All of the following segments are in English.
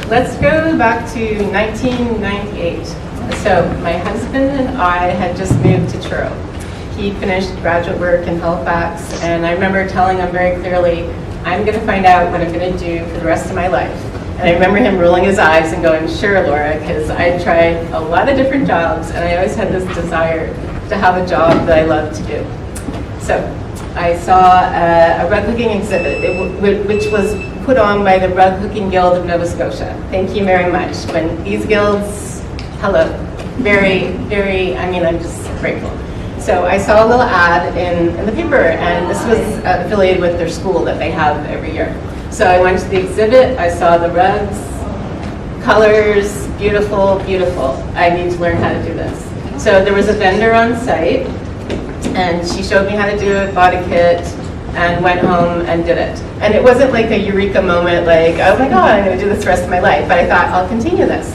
let's go back to 1998. So my husband and I had just moved to Truro. He finished graduate work in Halifax, and I remember telling him very clearly, I'm going to find out what I'm going to do for the rest of my life. And I remember him rolling his eyes and going, sure, Laura, because I tried a lot of different jobs, and I always had this desire to have a job that I loved to do. So I saw a rug hooking exhibit, which was put on by the Rug Hooking Guild of Nova Scotia. Thank you very much. When these guilds, hello, very, very, I mean, I'm just grateful. So I saw a little ad in the paper, and this was affiliated with their school that they have every year. So I went to the exhibit, I saw the rugs, colors, beautiful, beautiful. I need to learn how to do this. So there was a vendor on site, and she showed me how to do it, bought a kit, and went home and did it. And it wasn't like a eureka moment, like, oh my God, I'm gonna do this the rest of my life, but I thought, I'll continue this.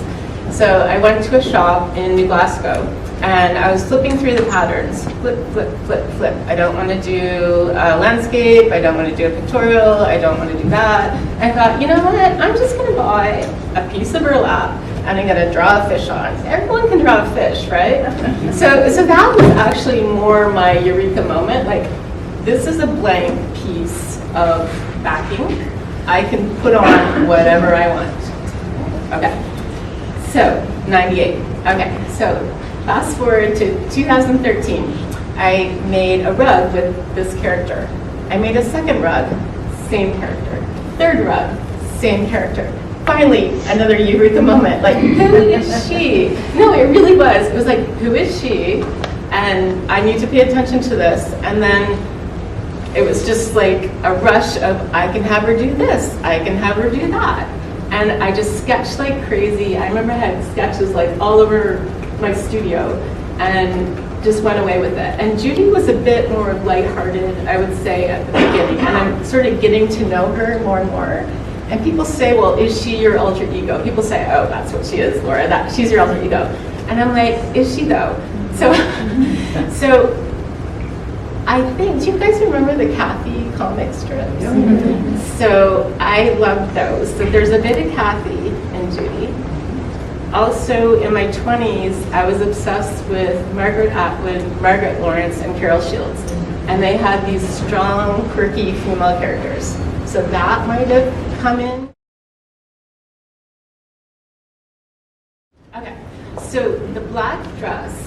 So I went to a shop in New Glasgow, and I was flipping through the patterns, flip, flip, flip, flip. I don't want to do a landscape, I don't want to do a pictorial, I don't want to do that. And I thought, you know what, I'm just going to buy a piece of burlap, and I'm going to draw a fish on. Everyone can draw a fish, right? So that was actually more my eureka moment, like, this is a blank piece of backing. I can put on whatever I want. Okay, so 98, okay, so fast forward to 2013, I made a rug with this character. I made a second rug, same character. Third rug, same character. Finally, another eureka moment, like, who is she? No, it really was. It was like, who is she? And I need to pay attention to this. And then it was just like a rush of, I can have her do this, I can have her do that. And I just sketched like crazy. I remember I had sketches like all over my studio and just went away with it. And Judy was a bit more lighthearted, I would say, at the beginning. And I'm sort of getting to know her more and more. And people say, well, is she your alter ego? People say, oh, that's what she is, Laura, she's your alter ego. And I'm like, is she though? So I think, do you guys remember the Kathy comic strips? Mm-hmm. So I loved those. So there's a bit of Kathy and Judy. Also, in my 20s, I was obsessed with Margaret Atwood, Margaret Lawrence, and Carol Shields. And they had these strong, quirky female characters. So that might have come in. Okay, so the black dress.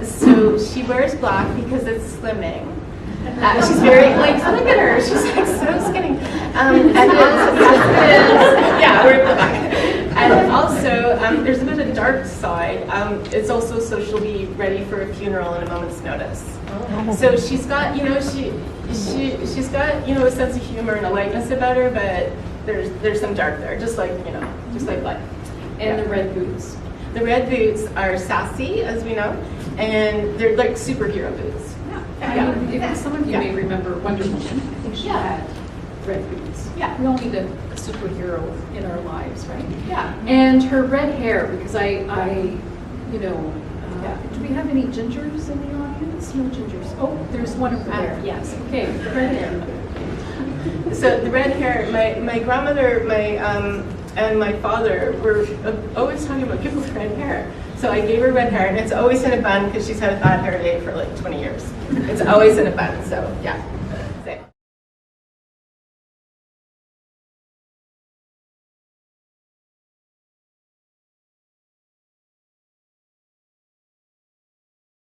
So she wears black because it's slimming. She's very, like, look at her, she's like so skinny. And also, yeah, we're in the back. And also, there's a bit of dark side. It's also so she'll be ready for a funeral in a moment's notice. So she's got, you know, she's got, you know, a sense of humor and a lightness about her, but there's some dark there, just like, you know, just like life. And the red boots. The red boots are sassy, as we know, and they're like superhero boots. Yeah. I mean, some of you may remember Wonder Woman. I think she had red boots. Yeah. We all need a superhero in our lives, right? Yeah. And her red hair, because you know, do we have any gingers in the audience? No gingers. Oh, there's one over there. Yes. Okay. The red hair. So the red hair. My grandmother, and my father were always talking about people with red hair. So I gave her red hair, and it's always in a bun because she's had a bad hair day for like 20 years. It's always in a bun. So yeah.